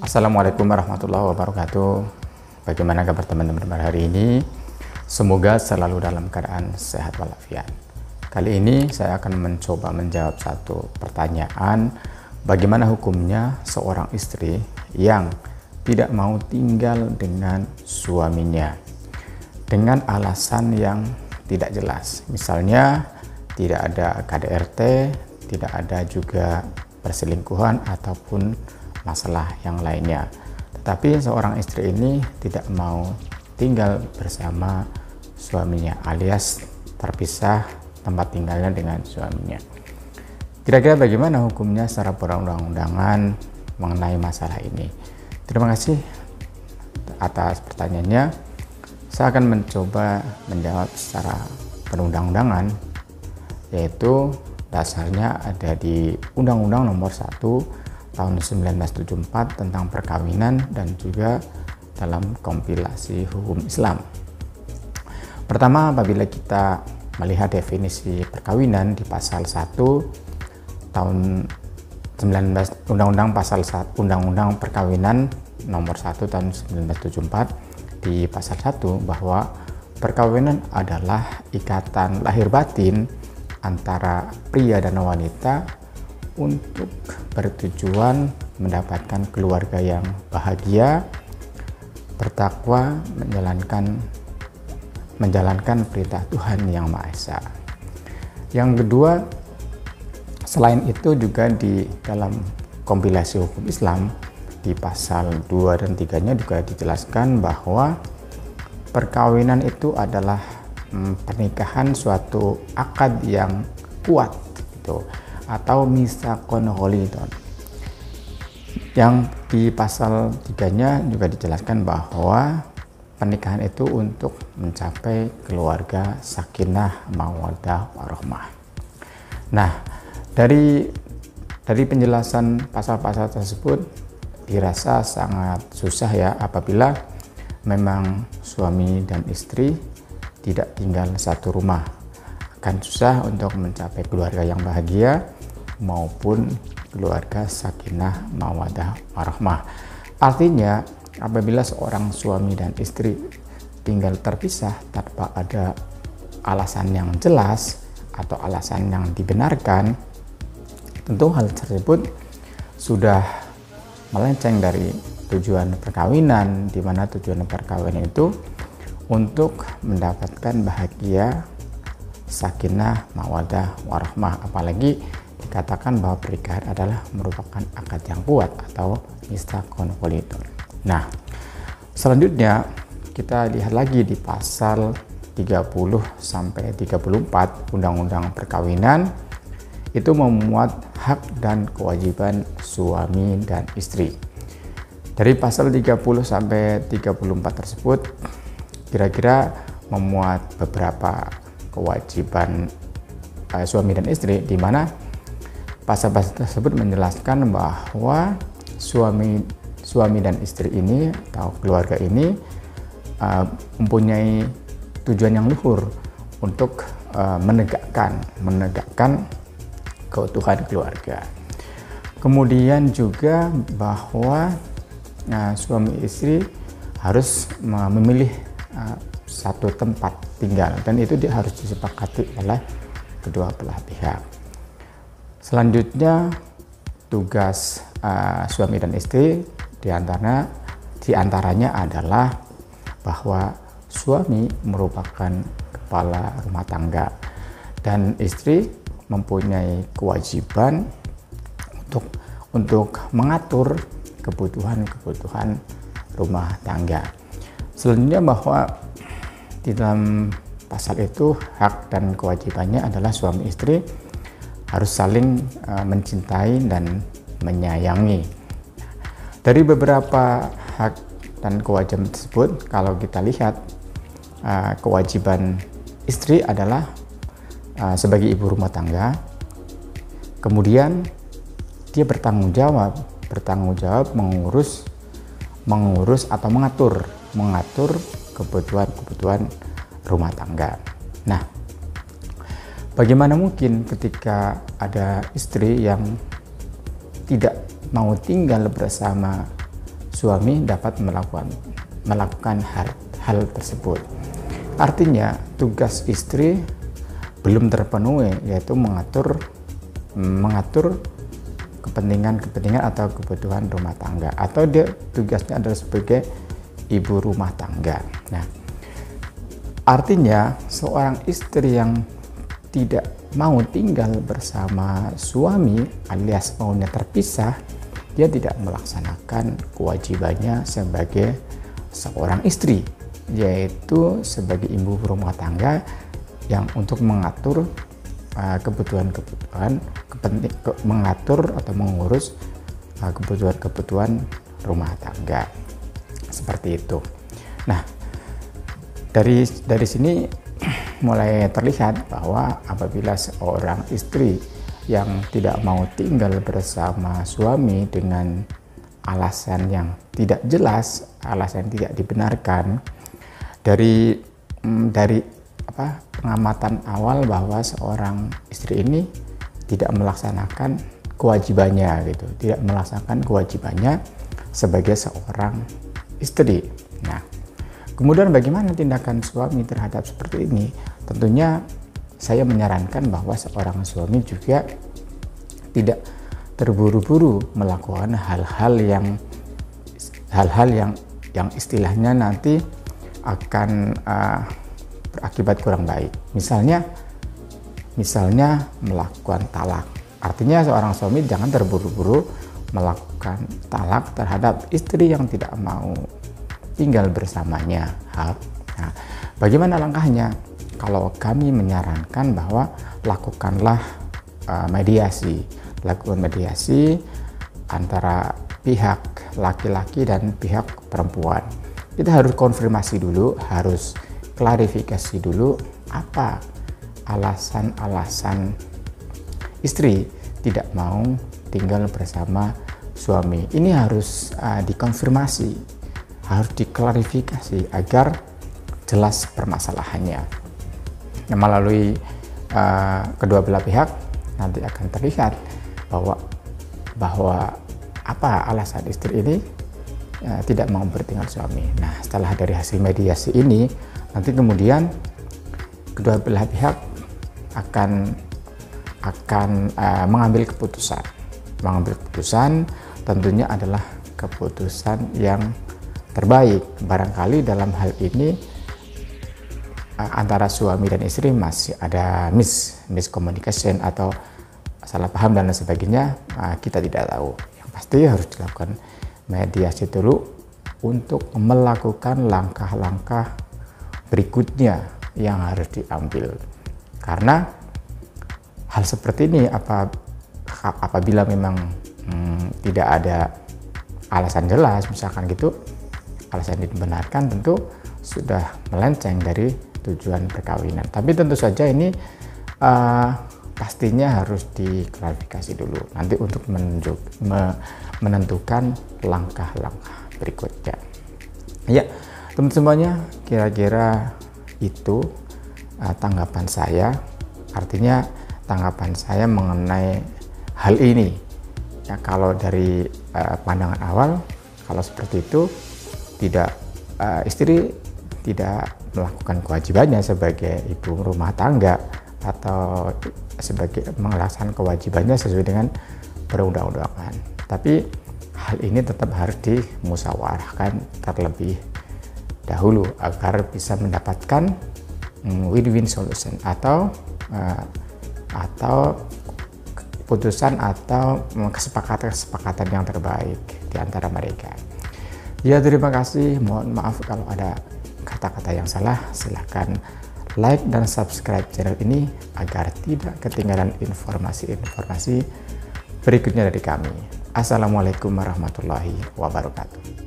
Assalamualaikum warahmatullahi wabarakatuh. Bagaimana kabar teman-teman hari ini? Semoga selalu dalam keadaan sehat walafiat. Kali ini saya akan mencoba menjawab satu pertanyaan, bagaimana hukumnya seorang istri yang tidak mau tinggal dengan suaminya dengan alasan yang tidak jelas. Misalnya tidak ada KDRT, tidak ada juga perselingkuhan ataupun masalah yang lainnya. Tetapi seorang istri ini tidak mau tinggal bersama suaminya alias terpisah tempat tinggalnya dengan suaminya. Kira-kira bagaimana hukumnya secara perundang-undangan mengenai masalah ini? Terima kasih atas pertanyaannya. Saya akan mencoba menjawab secara perundang-undangan, yaitu dasarnya ada di Undang-Undang Nomor 1 tahun 1974 tentang perkawinan dan juga dalam kompilasi hukum Islam. Pertama, apabila kita melihat definisi perkawinan di pasal 1 tahun 19 Undang-Undang Perkawinan Nomor 1 tahun 1974 di pasal 1 bahwa perkawinan adalah ikatan lahir batin antara pria dan wanita untuk bertujuan mendapatkan keluarga yang bahagia, bertakwa, menjalankan perintah Tuhan Yang Maha Esa. Yang kedua, selain itu juga di dalam kompilasi hukum Islam di pasal 2 dan 3-nya juga dijelaskan bahwa perkawinan itu adalah pernikahan suatu akad yang kuat gitu, atau misakon holidon. Yang di pasal 3-nya juga dijelaskan bahwa pernikahan itu untuk mencapai keluarga sakinah mawaddah warahmah. Nah, dari penjelasan pasal-pasal tersebut dirasa sangat susah ya apabila memang suami dan istri tidak tinggal satu rumah. Akan susah untuk mencapai keluarga yang bahagia maupun keluarga sakinah mawaddah warahmah. Artinya apabila seorang suami dan istri tinggal terpisah tanpa ada alasan yang jelas atau alasan yang dibenarkan, tentu hal tersebut sudah melenceng dari tujuan perkawinan, di mana tujuan perkawinan itu untuk mendapatkan bahagia, sakinah mawaddah warahmah, apalagi dikatakan bahwa pernikahan adalah merupakan akad yang kuat atau misakon holidon. Nah, selanjutnya kita lihat lagi di pasal 30 sampai 34 Undang-Undang Perkawinan, itu memuat hak dan kewajiban suami dan istri. Dari pasal 30 sampai 34 tersebut kira-kira memuat beberapa kewajiban suami dan istri, di mana pasal-pasal tersebut menjelaskan bahwa suami dan istri ini atau keluarga ini mempunyai tujuan yang luhur untuk menegakkan keutuhan keluarga. Kemudian juga bahwa suami istri harus memilih satu tempat tinggal, dan itu harus disepakati oleh kedua belah pihak. Selanjutnya tugas suami dan istri diantaranya adalah bahwa suami merupakan kepala rumah tangga dan istri mempunyai kewajiban untuk mengatur kebutuhan rumah tangga. Selanjutnya bahwa di dalam pasal itu hak dan kewajibannya adalah suami istri harus saling mencintai dan menyayangi. Dari beberapa hak dan kewajiban tersebut, kalau kita lihat kewajiban istri adalah sebagai ibu rumah tangga, kemudian dia bertanggung jawab mengurus atau mengatur kebutuhan rumah tangga. Nah, Bagaimana mungkin ketika ada istri yang tidak mau tinggal bersama suami dapat melakukan hal tersebut? Artinya tugas istri belum terpenuhi, yaitu mengatur kepentingan atau kebutuhan rumah tangga, atau dia tugasnya adalah sebagai ibu rumah tangga. Nah, artinya seorang istri yang tidak mau tinggal bersama suami alias maunya terpisah, dia tidak melaksanakan kewajibannya sebagai seorang istri, yaitu sebagai ibu rumah tangga yang untuk mengatur mengatur atau mengurus kebutuhan rumah tangga, seperti itu. Nah, dari sini mulai terlihat bahwa apabila seorang istri yang tidak mau tinggal bersama suami dengan alasan yang tidak jelas, alasan yang tidak dibenarkan, dari pengamatan awal bahwa seorang istri ini tidak melaksanakan kewajibannya gitu, tidak melaksanakan kewajibannya sebagai seorang istri. Nah, kemudian bagaimana tindakan suami terhadap seperti ini? Tentunya saya menyarankan bahwa seorang suami juga tidak terburu-buru melakukan hal-hal yang istilahnya nanti akan berakibat kurang baik. Misalnya melakukan talak. Artinya seorang suami jangan terburu-buru melakukan talak terhadap istri yang tidak mau tinggal bersamanya. Nah, bagaimana langkahnya? Kalau kami menyarankan bahwa lakukan mediasi antara pihak laki-laki dan pihak perempuan. Kita harus konfirmasi dulu, harus klarifikasi dulu apa alasan istri tidak mau tinggal bersama suami. Ini harus dikonfirmasi, harus diklarifikasi agar jelas permasalahannya. Melalui kedua belah pihak nanti akan terlihat bahwa apa alasan istri ini tidak mau bertinggal suami. Nah, setelah dari hasil mediasi ini, nanti kemudian kedua belah pihak akan mengambil keputusan. Mengambil keputusan tentunya adalah keputusan yang terbaik. Barangkali dalam hal ini antara suami dan istri masih ada miscommunication atau salah paham dan lain sebagainya, kita tidak tahu. Yang pasti harus dilakukan mediasi dulu untuk melakukan langkah-langkah berikutnya yang harus diambil. Karena hal seperti ini apabila memang tidak ada alasan jelas, misalkan gitu, alasan dibenarkan, tentu sudah melenceng dari tujuan perkawinan. Tapi tentu saja ini pastinya harus diklarifikasi dulu nanti untuk menentukan langkah-langkah berikutnya. Ya, teman semuanya, kira-kira itu tanggapan saya. Artinya tanggapan saya mengenai hal ini. Ya, kalau dari pandangan awal, kalau seperti itu istri tidak melakukan kewajibannya sebagai ibu rumah tangga atau sebagai melaksanakan kewajibannya sesuai dengan perundang-undangan. Tapi hal ini tetap harus dimusyawarahkan terlebih dahulu agar bisa mendapatkan win-win solution atau putusan atau kesepakatan yang terbaik di antara mereka. Ya, terima kasih. Mohon maaf kalau ada kata-kata yang salah. Silahkan like dan subscribe channel ini agar tidak ketinggalan informasi-informasi berikutnya dari kami. Assalamualaikum warahmatullahi wabarakatuh.